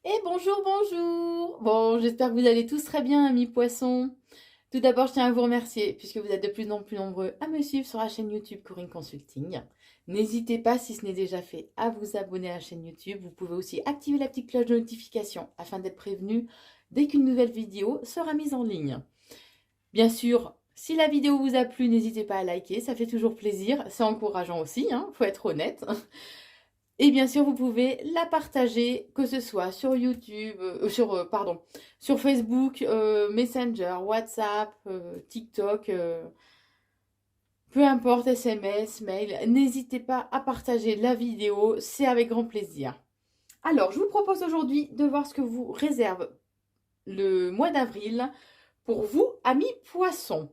Et bonjour, bonjour! Bon, j'espère que vous allez tous très bien, amis poissons. Tout d'abord, je tiens à vous remercier, puisque vous êtes de plus en plus nombreux à me suivre sur la chaîne YouTube Corinne Consulting. N'hésitez pas, si ce n'est déjà fait, à vous abonner à la chaîne YouTube. Vous pouvez aussi activer la petite cloche de notification afin d'être prévenu dès qu'une nouvelle vidéo sera mise en ligne. Bien sûr, si la vidéo vous a plu, n'hésitez pas à liker, ça fait toujours plaisir. C'est encourageant aussi, faut être honnête. Et bien sûr, vous pouvez la partager, que ce soit sur YouTube, sur Facebook, Messenger, WhatsApp, TikTok, peu importe, SMS, mail. N'hésitez pas à partager la vidéo, c'est avec grand plaisir. Alors, je vous propose aujourd'hui de voir ce que vous réserve le mois d'avril pour vous, amis poissons.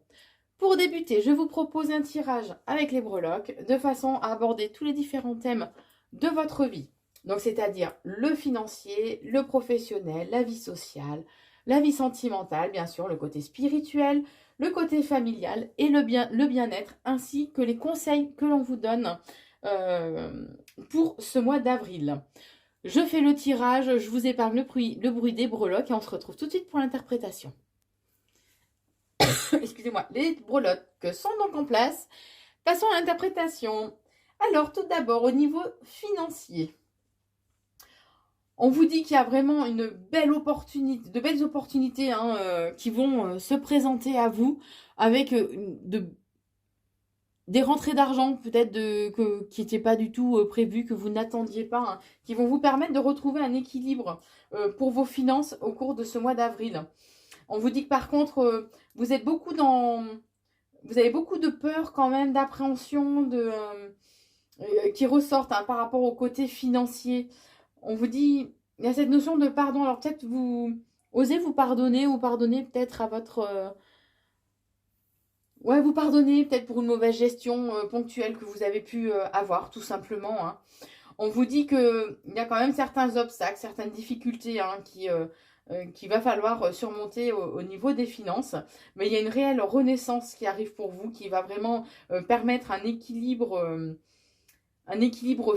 Pour débuter, je vous propose un tirage avec les breloques de façon à aborder tous les différents thèmes de votre vie. Donc, c'est-à-dire le financier, le professionnel, la vie sociale, la vie sentimentale, bien sûr, le côté spirituel, le côté familial et le bien-être, ainsi que les conseils que l'on vous donne euh, pour ce mois d'avril. Je fais le tirage, je vous épargne le bruit des breloques et on se retrouve tout de suite pour l'interprétation. Excusez-moi, les breloques sont donc en place. Passons à l'interprétation. Alors, tout d'abord, au niveau financier, on vous dit qu'il y a vraiment une belle opportunité, de belles opportunités qui vont se présenter à vous avec des rentrées d'argent peut-être qui n'étaient pas du tout prévues, que vous n'attendiez pas, qui vont vous permettre de retrouver un équilibre pour vos finances au cours de ce mois d'avril. On vous dit que par contre, vous êtes beaucoup vous avez beaucoup de peur quand même, d'appréhension, qui ressortent par rapport au côté financier. On vous dit, il y a cette notion de pardon. Alors peut-être vous osez vous pardonner ou pardonner peut-être à votre... ouais, vous pardonnez peut-être pour une mauvaise gestion ponctuelle que vous avez pu avoir, tout simplement. On vous dit qu'il y a quand même certains obstacles, certaines difficultés qu'il va falloir surmonter au niveau des finances. Mais il y a une réelle renaissance qui arrive pour vous, qui va vraiment permettre un équilibre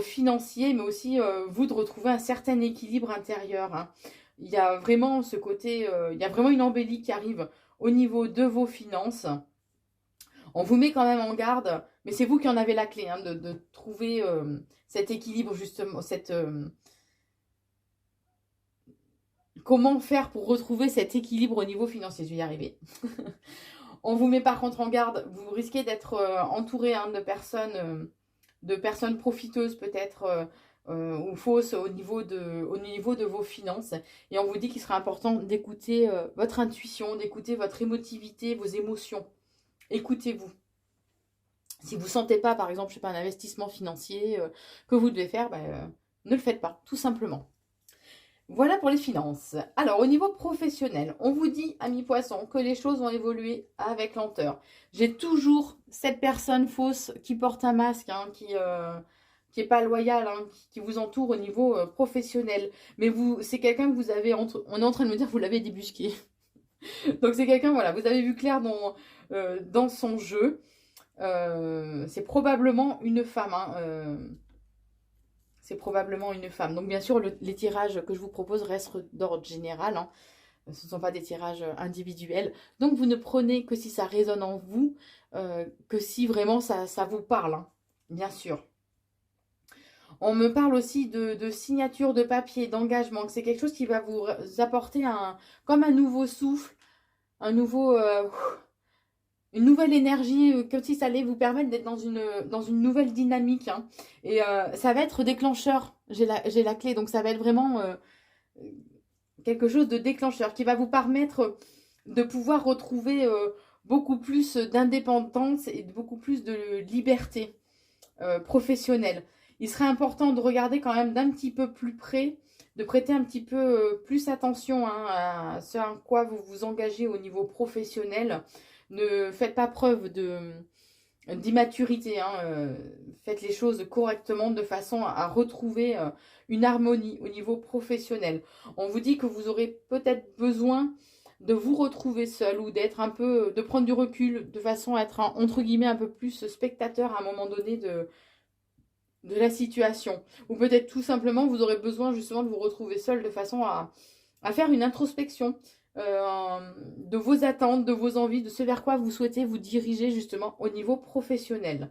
financier, mais aussi vous de retrouver un certain équilibre intérieur. Il y a vraiment ce côté, il y a vraiment une embellie qui arrive au niveau de vos finances. On vous met quand même en garde, mais c'est vous qui en avez la clé, de trouver cet équilibre justement, comment faire pour retrouver cet équilibre au niveau financier. Je vais y arriver. On vous met par contre en garde, vous risquez d'être entouré de personnes profiteuses peut-être ou fausses au niveau de vos finances. Et on vous dit qu'il sera important d'écouter votre intuition, d'écouter votre émotivité, vos émotions. Écoutez-vous. Si vous ne sentez pas, par exemple, je sais pas, un investissement financier que vous devez faire, ne le faites pas, tout simplement. Voilà pour les finances. Alors, au niveau professionnel, on vous dit, amis poissons, que les choses vont évoluer avec lenteur. J'ai toujours cette personne fausse qui porte un masque, qui est pas loyale, qui vous entoure au niveau professionnel. Mais c'est quelqu'un que vous avez, on est en train de me dire, vous l'avez débusqué. Donc c'est quelqu'un, voilà, vous avez vu clair dans son jeu. C'est probablement une femme. C'est probablement une femme. Donc bien sûr, les tirages que je vous propose restent d'ordre général. Ce ne sont pas des tirages individuels. Donc vous ne prenez que si ça résonne en vous, que si vraiment ça vous parle. Bien sûr. On me parle aussi de signature de papier, d'engagement. C'est quelque chose qui va vous apporter comme un nouveau souffle, un nouveau... une nouvelle énergie, comme si ça allait vous permettre d'être dans une nouvelle dynamique. Et ça va être déclencheur. J'ai la clé, donc ça va être vraiment quelque chose de déclencheur qui va vous permettre de pouvoir retrouver beaucoup plus d'indépendance et beaucoup plus de liberté professionnelle. Il serait important de regarder quand même d'un petit peu plus près, de prêter un petit peu plus attention à ce à quoi vous vous engagez au niveau professionnel. Ne faites pas preuve d'immaturité. Faites les choses correctement de façon à retrouver une harmonie au niveau professionnel. On vous dit que vous aurez peut-être besoin de vous retrouver seul ou de prendre du recul de façon à être entre guillemets un peu plus spectateur à un moment donné de la situation. Ou peut-être tout simplement, vous aurez besoin justement de vous retrouver seul de façon à faire une introspection de vos attentes, de vos envies, de ce vers quoi vous souhaitez vous diriger justement au niveau professionnel.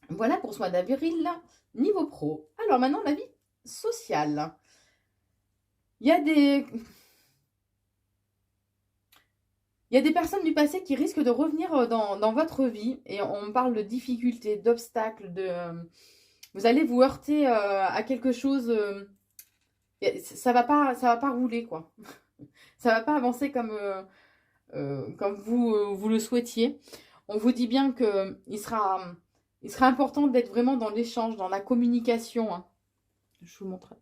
Voilà pour ce mois d'avril, niveau pro. Alors maintenant, la vie sociale. Il y a des... Il y a des personnes du passé qui risquent de revenir dans votre vie et on parle de difficultés, d'obstacles, vous allez vous heurter à quelque chose, ça va pas rouler quoi. Ça va pas avancer comme vous le souhaitiez. On vous dit bien que il sera important d'être vraiment dans l'échange, dans la communication, hein. Je vous montre.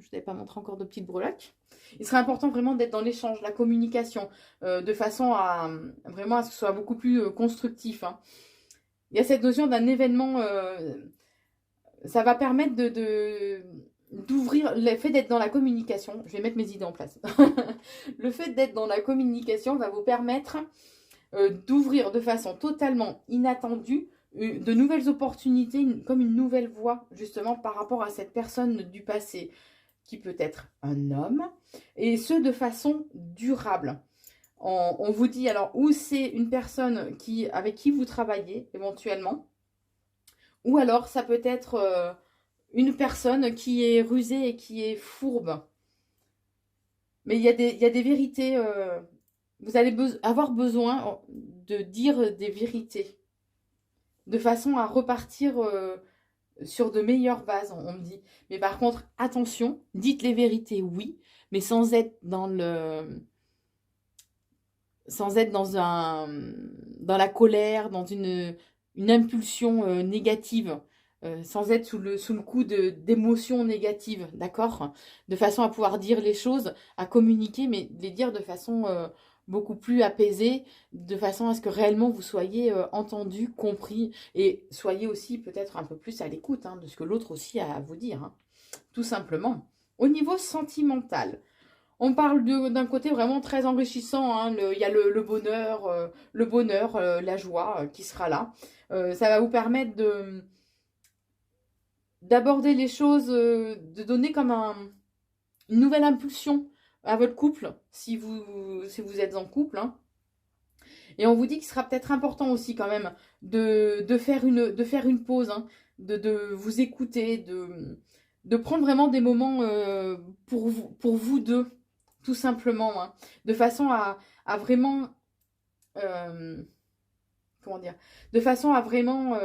Je ne t'avais pas montré encore de petites breloques. Il serait important vraiment d'être dans l'échange, la communication, de façon à vraiment à ce que ce soit beaucoup plus constructif, hein. Il y a cette notion d'un événement, ça va permettre d'ouvrir, le fait d'être dans la communication, je vais mettre mes idées en place. Le fait d'être dans la communication va vous permettre d'ouvrir de façon totalement inattendue de nouvelles opportunités, comme une nouvelle voie, justement, par rapport à cette personne du passé, qui peut être un homme, et ce, de façon durable. On vous dit, alors, ou c'est une personne avec qui vous travaillez, éventuellement, ou alors, ça peut être une personne qui est rusée et qui est fourbe. Mais il y a des vérités, vous allez avoir besoin de dire des vérités, de façon à repartir sur de meilleures bases, on me dit. Mais par contre, attention, dites les vérités, oui, mais sans être dans la colère, dans une impulsion négative, sans être sous le coup d'émotions négatives, d'accord? De façon à pouvoir dire les choses, à communiquer, mais les dire de façon beaucoup plus apaisée, de façon à ce que réellement vous soyez entendu, compris, et soyez aussi peut-être un peu plus à l'écoute de ce que l'autre aussi a à vous dire, hein, tout simplement. Au niveau sentimental, on parle d'un côté vraiment très enrichissant, hein, il y a le bonheur, la joie qui sera là. Ça va vous permettre d'aborder les choses, de donner comme une nouvelle impulsion à votre couple, si vous êtes en couple, hein. Et on vous dit qu'il sera peut-être important aussi quand même de faire une pause, hein, de vous écouter, de prendre vraiment des moments pour vous deux, tout simplement, hein, de façon à vraiment... comment dire, de façon à vraiment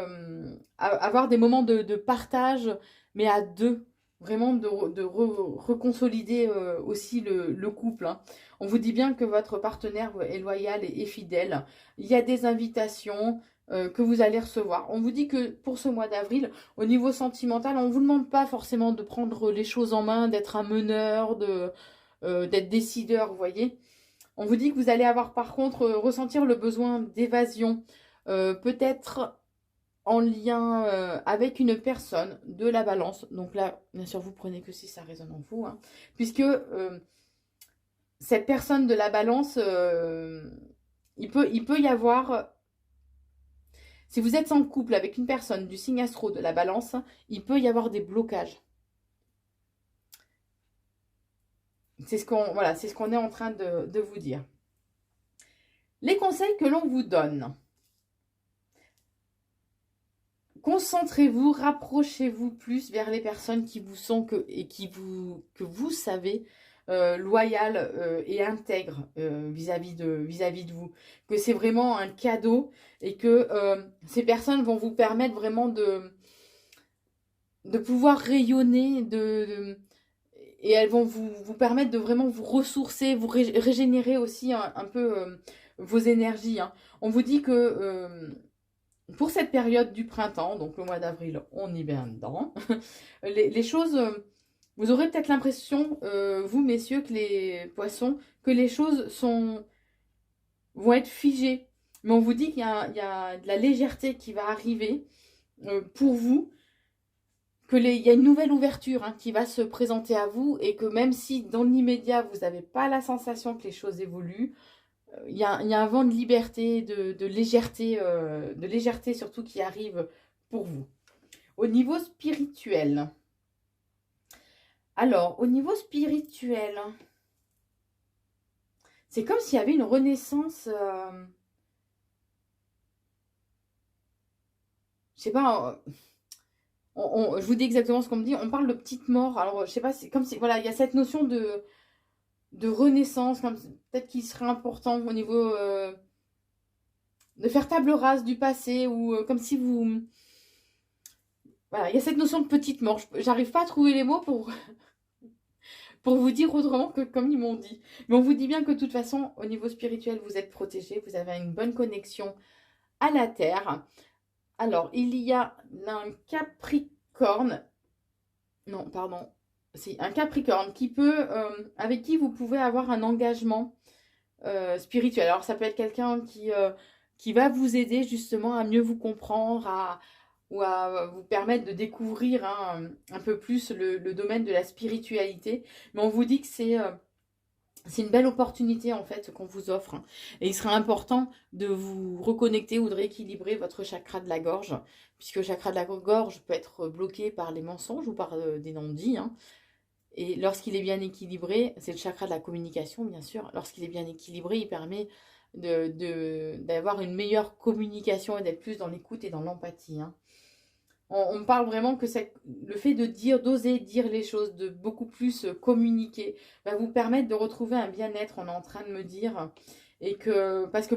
avoir des moments de partage, mais à deux, vraiment de reconsolider aussi le couple, hein. On vous dit bien que votre partenaire est loyal et fidèle. Il y a des invitations que vous allez recevoir. On vous dit que pour ce mois d'avril, au niveau sentimental, on ne vous demande pas forcément de prendre les choses en main, d'être un meneur, d'être décideur, vous voyez. On vous dit que vous allez avoir par contre ressentir le besoin d'évasion, peut-être en lien avec une personne de la balance. Donc là, bien sûr, vous prenez que si ça résonne en vous, hein, puisque cette personne de la balance, il peut y avoir... Si vous êtes en couple avec une personne du signe astro de la balance, il peut y avoir des blocages. C'est ce qu'on est en train de vous dire. Les conseils que l'on vous donne. Concentrez-vous, rapprochez-vous plus vers les personnes qui vous sont que vous savez loyales et intègres vis-à-vis de vous. Que c'est vraiment un cadeau et que ces personnes vont vous permettre vraiment de pouvoir rayonner, et elles vont vous permettre de vraiment vous ressourcer, vous régénérer aussi un peu vos énergies, hein. On vous dit que pour cette période du printemps, donc le mois d'avril, on y vient dedans, les choses, vous aurez peut-être l'impression, vous messieurs, que les poissons, que les choses vont être figées. Mais on vous dit qu'il y a de la légèreté qui va arriver pour vous, qu'il y a une nouvelle ouverture qui va se présenter à vous, et que même si dans l'immédiat, vous n'avez pas la sensation que les choses évoluent, il y a un vent de liberté, de légèreté surtout qui arrive pour vous. Au niveau spirituel. Alors, au niveau spirituel, c'est comme s'il y avait une renaissance. Je sais pas. Je vous dis exactement ce qu'on me dit. On parle de petite mort. Alors, je sais pas, c'est comme si. Voilà, il y a cette notion de renaissance. Peut-être qu'il serait important au niveau. De faire table rase du passé. Ou comme si vous. Voilà, il y a cette notion de petite mort. J'arrive pas à trouver les mots pour vous dire autrement que comme ils m'ont dit. Mais on vous dit bien que de toute façon, au niveau spirituel, vous êtes protégé, vous avez une bonne connexion à la Terre. Alors, il y a un Capricorne, non, pardon, si, un Capricorne qui peut, avec qui vous pouvez avoir un engagement spirituel. Alors, ça peut être quelqu'un qui va vous aider justement à mieux vous comprendre, ou à vous permettre de découvrir un peu plus le domaine de la spiritualité. Mais on vous dit que c'est une belle opportunité en fait qu'on vous offre. Et il sera important de vous reconnecter ou de rééquilibrer votre chakra de la gorge, puisque le chakra de la gorge peut être bloqué par les mensonges ou par des non-dits. Et lorsqu'il est bien équilibré, c'est le chakra de la communication bien sûr, lorsqu'il est bien équilibré, il permet d'avoir une meilleure communication et d'être plus dans l'écoute et dans l'empathie. On parle vraiment que le fait de d'oser dire les choses, de beaucoup plus communiquer, va vous permettre de retrouver un bien-être, on est en train de me dire. Et que, parce que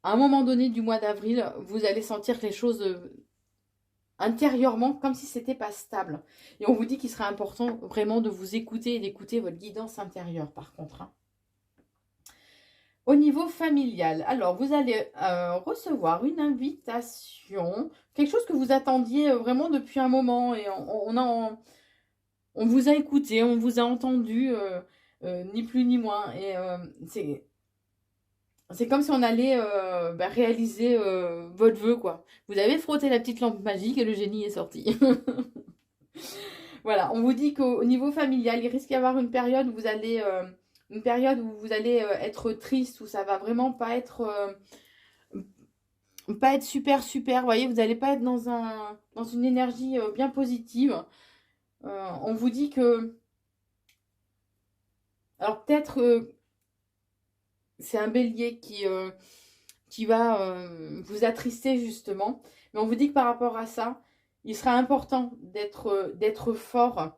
à un moment donné du mois d'avril, vous allez sentir les choses intérieurement comme si c'était pas stable. Et on vous dit qu'il serait important vraiment de vous écouter et d'écouter votre guidance intérieure par contre. Au niveau familial, alors vous allez recevoir une invitation, quelque chose que vous attendiez vraiment depuis un moment et on vous a écouté, on vous a entendu, ni plus ni moins. Et c'est comme si on allait réaliser votre vœu, quoi. Vous avez frotté la petite lampe magique et le génie est sorti. Voilà, on vous dit qu'au niveau familial, il risque d'y avoir une période où vous allez être triste, où ça va vraiment pas être super super, vous voyez, vous n'allez pas être dans une énergie bien positive. On vous dit que, alors peut-être c'est un bélier qui va vous attrister justement, mais on vous dit que par rapport à ça, il sera important d'être fort.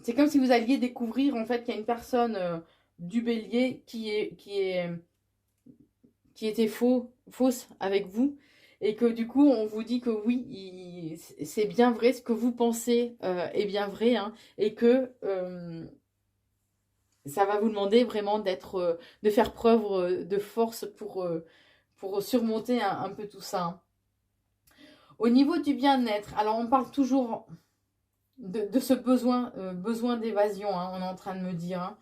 C'est comme si vous alliez découvrir en fait qu'il y a une personne du bélier qui était fausse avec vous, et que du coup on vous dit que oui, c'est bien vrai, ce que vous pensez est bien vrai, et que ça va vous demander vraiment de faire preuve de force pour surmonter un peu tout ça. Au niveau du bien-être, alors on parle toujours de ce besoin d'évasion, on est en train de me dire.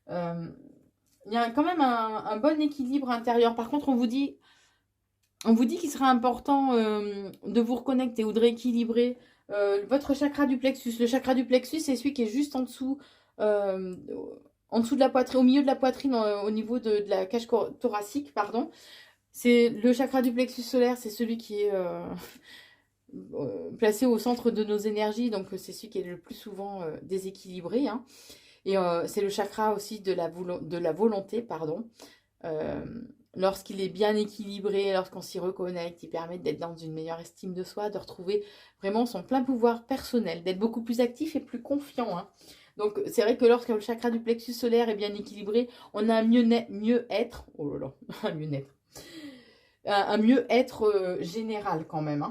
Il y a quand même un bon équilibre intérieur. Par contre, on vous dit qu'il sera important de vous reconnecter ou de rééquilibrer votre chakra du plexus. Le chakra du plexus, c'est celui qui est juste en dessous de la poitrine, au milieu de la poitrine, au niveau de la cage thoracique, pardon. C'est le chakra du plexus solaire, c'est celui qui est placé au centre de nos énergies, donc c'est celui qui est le plus souvent déséquilibré. Et c'est le chakra aussi de la volonté, pardon. Lorsqu'il est bien équilibré, lorsqu'on s'y reconnecte, il permet d'être dans une meilleure estime de soi, de retrouver vraiment son plein pouvoir personnel, d'être beaucoup plus actif et plus confiant. Donc c'est vrai que lorsque le chakra du plexus solaire est bien équilibré, on a un mieux-être, oh là là, un mieux-être, un mieux-être général quand même.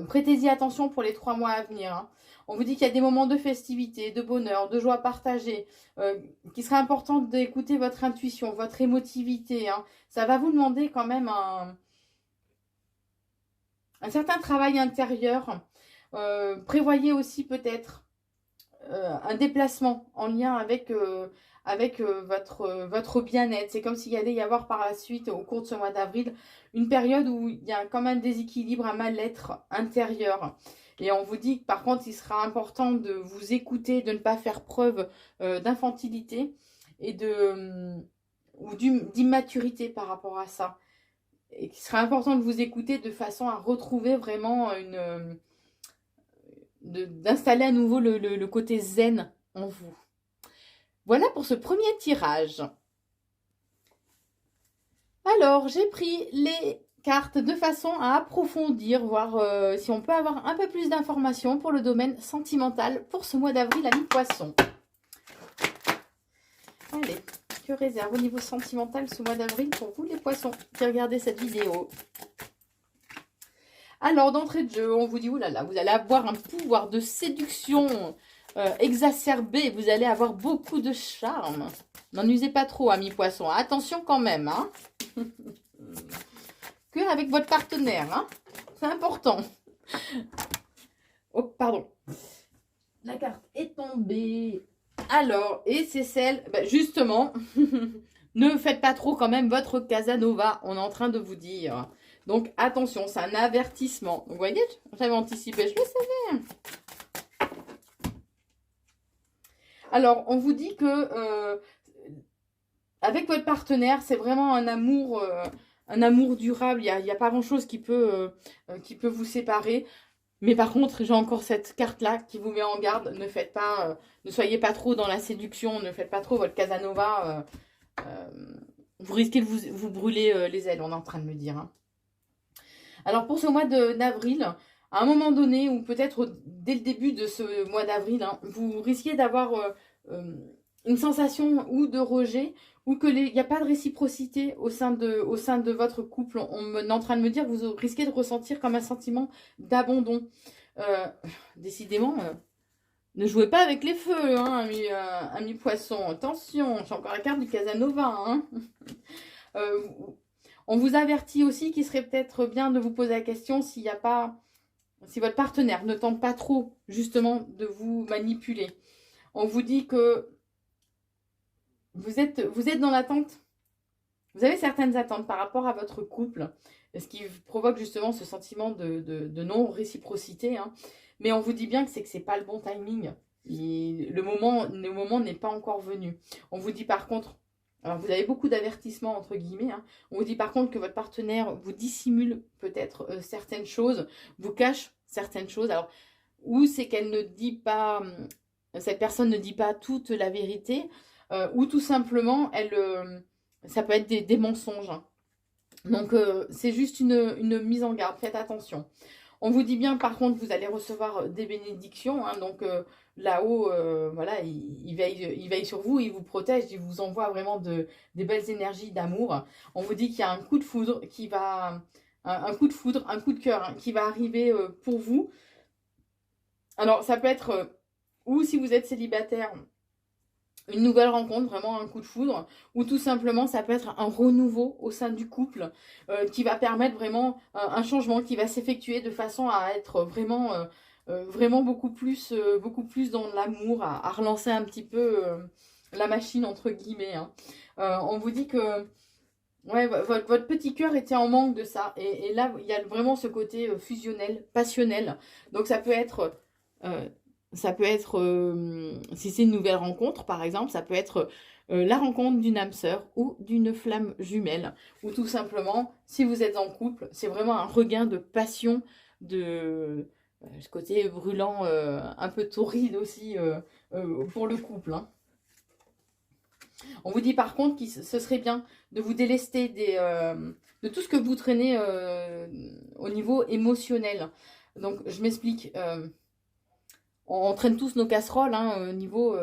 Prêtez-y attention pour les 3 mois à venir. On vous dit qu'il y a des moments de festivité, de bonheur, de joie partagée, qu'il serait important d'écouter votre intuition, votre émotivité. Ça va vous demander quand même un certain travail intérieur. Prévoyez aussi peut-être un déplacement en lien avec votre bien-être. C'est comme s'il allait y avoir par la suite, au cours de ce mois d'avril, une période où il y a quand même un déséquilibre, un mal-être intérieur. Et on vous dit que par contre, il sera important de vous écouter, de ne pas faire preuve d'infantilité et ou d'immaturité par rapport à ça. et qu'il sera important de vous écouter de façon à retrouver vraiment d'installer à nouveau le côté zen en vous. Voilà pour ce premier tirage. Alors, j'ai pris les cartes de façon à approfondir, voir si on peut avoir un peu plus d'informations pour le domaine sentimental pour ce mois d'avril à mi-poisson. Allez, que réserve au niveau sentimental ce mois d'avril pour vous les poissons qui regardez cette vidéo? Alors, d'entrée de jeu, on vous dit, oulala, vous allez avoir un pouvoir de séduction exacerbé, vous allez avoir beaucoup de charme. N'en usez pas trop, amis poissons. Attention quand même, hein. Que avec votre partenaire, hein. C'est important. Oh, pardon. La carte est tombée. Alors, et c'est celle, justement, ne faites pas trop quand même votre Casanova, on est en train de vous dire. Donc, attention, c'est un avertissement. Vous voyez, j'avais anticipé, je le savais. Alors, on vous dit que avec votre partenaire, c'est vraiment un amour durable. Il n'y a pas grand-chose qui peut vous séparer. Mais par contre, j'ai encore cette carte-là qui vous met en garde. Ne faites pas, ne soyez pas trop dans la séduction. Ne faites pas trop votre Casanova. Vous risquez de vous brûler les ailes, on est en train de me dire. Hein. Alors, pour ce mois d'avril, à un moment donné, ou peut-être dès le début de ce mois d'avril, hein, vous risquez d'avoir une sensation ou de rejet, ou qu'il n'y a pas de réciprocité au sein de votre couple. On est en train de me dire que vous risquez de ressentir comme un sentiment d'abandon. Décidément, ne jouez pas avec les feux, hein, ami poisson. Attention, j'ai encore la carte du Casanova. Hein. On vous avertit aussi qu'il serait peut-être bien de vous poser la question si votre partenaire ne tente pas trop, justement, de vous manipuler. On vous dit que vous êtes dans l'attente. Vous avez certaines attentes par rapport à votre couple, ce qui provoque justement ce sentiment de non-réciprocité. Hein. Mais on vous dit bien que c'est pas le bon timing. Le moment n'est pas encore venu. On vous dit par contre, alors vous avez beaucoup d'avertissements entre guillemets. Hein. On vous dit par contre que votre partenaire vous dissimule peut-être certaines choses, vous cache certaines choses. Alors, ou c'est qu'elle ne dit pas, cette personne ne dit pas toute la vérité, ou tout simplement, ça peut être des mensonges. Hein. Donc, c'est juste une mise en garde. Faites attention. On vous dit bien, par contre, vous allez recevoir des bénédictions. Hein, donc, là-haut, voilà, il veille sur vous, il vous protège, il vous envoie vraiment des belles énergies d'amour. On vous dit qu'il y a un coup de foudre qui va... Un coup de foudre, un coup de cœur hein, qui va arriver pour vous. Alors, ça peut être... ou si vous êtes célibataire... une nouvelle rencontre, vraiment un coup de foudre, ou tout simplement ça peut être un renouveau au sein du couple qui va permettre vraiment un changement qui va s'effectuer de façon à être vraiment beaucoup plus dans l'amour, à relancer un petit peu la machine entre guillemets. Hein. On vous dit que ouais, votre petit cœur était en manque de ça, et là il y a vraiment ce côté fusionnel, passionnel, donc ça peut être... si c'est une nouvelle rencontre, par exemple, ça peut être la rencontre d'une âme sœur ou d'une flamme jumelle. Ou tout simplement, si vous êtes en couple, c'est vraiment un regain de passion, de ce côté brûlant, un peu torride aussi pour le couple. Hein. On vous dit par contre que ce serait bien de vous délester de tout ce que vous traînez au niveau émotionnel. Donc, je m'explique. On traîne tous nos casseroles hein, niveau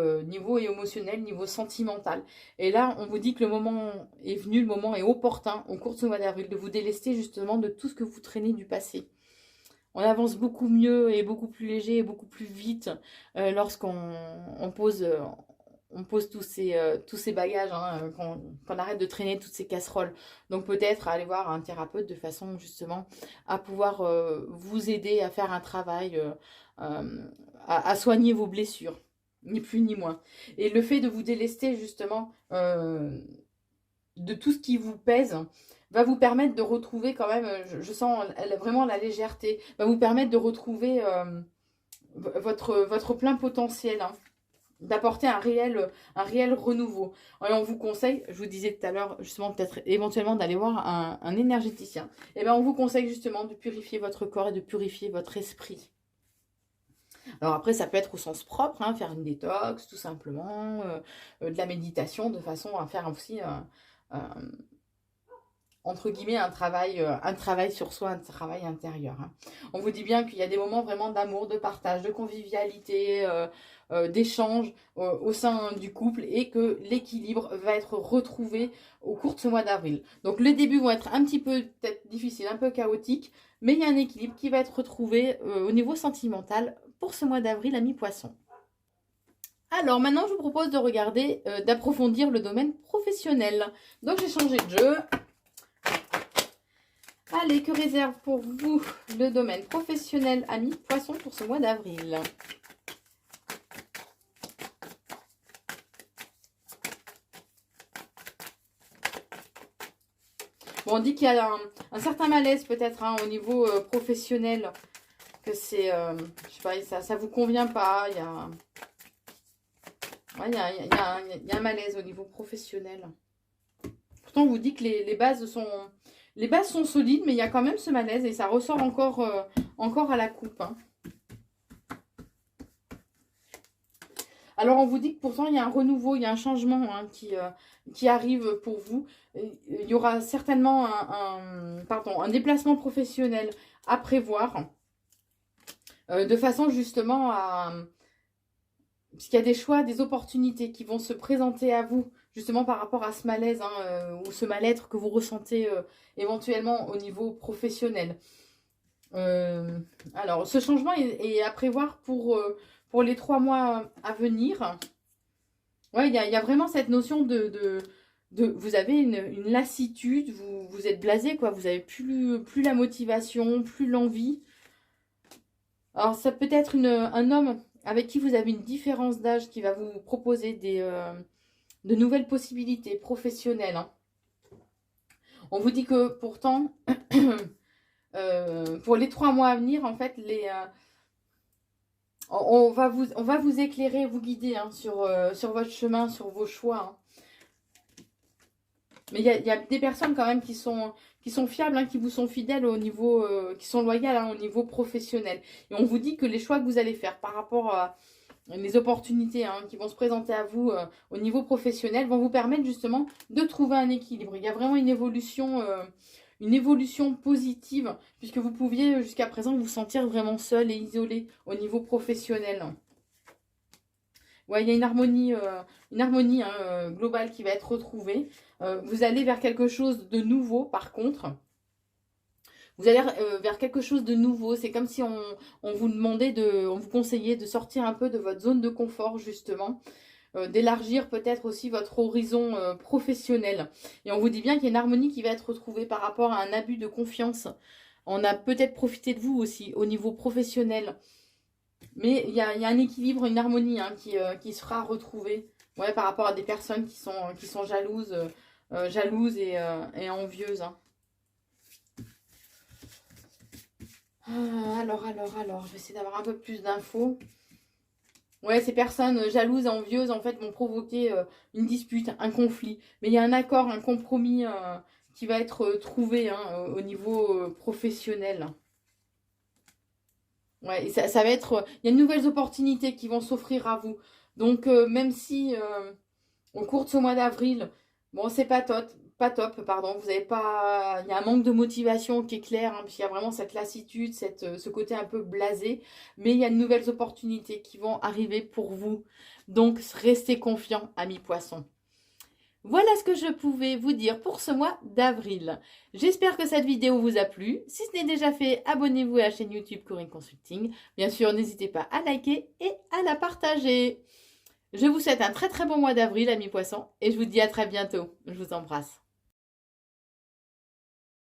émotionnel, niveau sentimental. Et là, on vous dit que le moment est venu, le moment est opportun, au cours de ce mois d'avril, de vous délester justement de tout ce que vous traînez du passé. On avance beaucoup mieux et beaucoup plus léger et beaucoup plus vite lorsqu'on pose tous ces bagages, hein, qu'on arrête de traîner toutes ces casseroles. Donc peut-être aller voir un thérapeute de façon justement à pouvoir vous aider à faire un travail, à soigner vos blessures, ni plus ni moins. Et le fait de vous délester justement de tout ce qui vous pèse va vous permettre de retrouver quand même, je sens vraiment la légèreté, va vous permettre de retrouver votre plein potentiel. Hein. d'apporter un réel renouveau. Et on vous conseille, je vous disais tout à l'heure, justement, peut-être éventuellement d'aller voir un énergéticien. Et bien, on vous conseille justement de purifier votre corps et de purifier votre esprit. Alors après, ça peut être au sens propre, hein, faire une détox, tout simplement, de la méditation, de façon à faire aussi, entre guillemets, un travail sur soi, un travail intérieur. Hein. On vous dit bien qu'il y a des moments vraiment d'amour, de partage, de convivialité, d'échange au sein du couple et que l'équilibre va être retrouvé au cours de ce mois d'avril. Donc les débuts vont être un petit peu peut-être difficiles, un peu chaotiques, mais il y a un équilibre qui va être retrouvé au niveau sentimental pour ce mois d'avril à mi-poisson. Alors maintenant je vous propose de regarder, d'approfondir le domaine professionnel. Donc j'ai changé de jeu. Allez, que réserve pour vous le domaine professionnel ami poisson pour ce mois d'avril? Bon, on dit qu'il y a un certain malaise peut-être hein, au niveau professionnel, que c'est, je sais pas, ça vous convient pas, il y a, ouais, il y a un malaise au niveau professionnel. Pourtant, on vous dit que les bases sont solides, mais il y a quand même ce malaise et ça ressort encore à la coupe. Hein. Alors, on vous dit que pourtant, il y a un renouveau, il y a un changement hein, qui arrive pour vous. Il y aura certainement un déplacement professionnel à prévoir de façon justement à... Parce qu'il y a des choix, des opportunités qui vont se présenter à vous justement par rapport à ce malaise hein, ou ce mal-être que vous ressentez éventuellement au niveau professionnel. Alors, ce changement est à prévoir pour les 3 mois à venir. Ouais, il y a vraiment cette notion de vous avez une lassitude, vous êtes blasé, quoi. Vous n'avez plus la motivation, plus l'envie. Alors, ça peut être un homme avec qui vous avez une différence d'âge qui va vous proposer de nouvelles possibilités professionnelles. Hein. On vous dit que pourtant, pour les 3 mois à venir, en fait, on va vous éclairer, vous guider hein, sur votre chemin, sur vos choix. Hein. Mais il y a des personnes quand même qui sont fiables, hein, qui vous sont fidèles au niveau, qui sont loyales hein, au niveau professionnel. Et on vous dit que les choix que vous allez faire par rapport à les opportunités hein, qui vont se présenter à vous au niveau professionnel vont vous permettre justement de trouver un équilibre. Il y a vraiment une évolution positive puisque vous pouviez jusqu'à présent vous sentir vraiment seul et isolé au niveau professionnel. Ouais, il y a une harmonie hein, globale qui va être retrouvée. Vous allez vers quelque chose de nouveau, par contre. Vous allez vers quelque chose de nouveau. C'est comme si on vous demandait, on vous conseillait de sortir un peu de votre zone de confort, justement. D'élargir peut-être aussi votre horizon professionnel. Et on vous dit bien qu'il y a une harmonie qui va être retrouvée par rapport à un abus de confiance. On a peut-être profité de vous aussi au niveau professionnel. Mais il y a un équilibre, une harmonie hein, qui sera retrouvée ouais, par rapport à des personnes qui sont jalouses, et envieuses. Hein. Alors, je vais essayer d'avoir un peu plus d'infos. Ouais, ces personnes jalouses et envieuses, en fait, vont provoquer une dispute, un conflit. Mais il y a un accord, un compromis qui va être trouvé hein, au niveau professionnel. Ouais, et ça va être... Il y a de nouvelles opportunités qui vont s'offrir à vous. Donc, même si au cours de ce mois d'avril, bon, c'est pas top, pardon, vous avez pas... Il y a un manque de motivation qui est clair, hein, puisqu'il y a vraiment cette lassitude, ce côté un peu blasé. Mais il y a de nouvelles opportunités qui vont arriver pour vous. Donc, restez confiants, amis poissons. Voilà ce que je pouvais vous dire pour ce mois d'avril. J'espère que cette vidéo vous a plu. Si ce n'est déjà fait, abonnez-vous à la chaîne YouTube Corinne Consulting. Bien sûr, n'hésitez pas à liker et à la partager. Je vous souhaite un très très bon mois d'avril, amis poissons, et je vous dis à très bientôt. Je vous embrasse.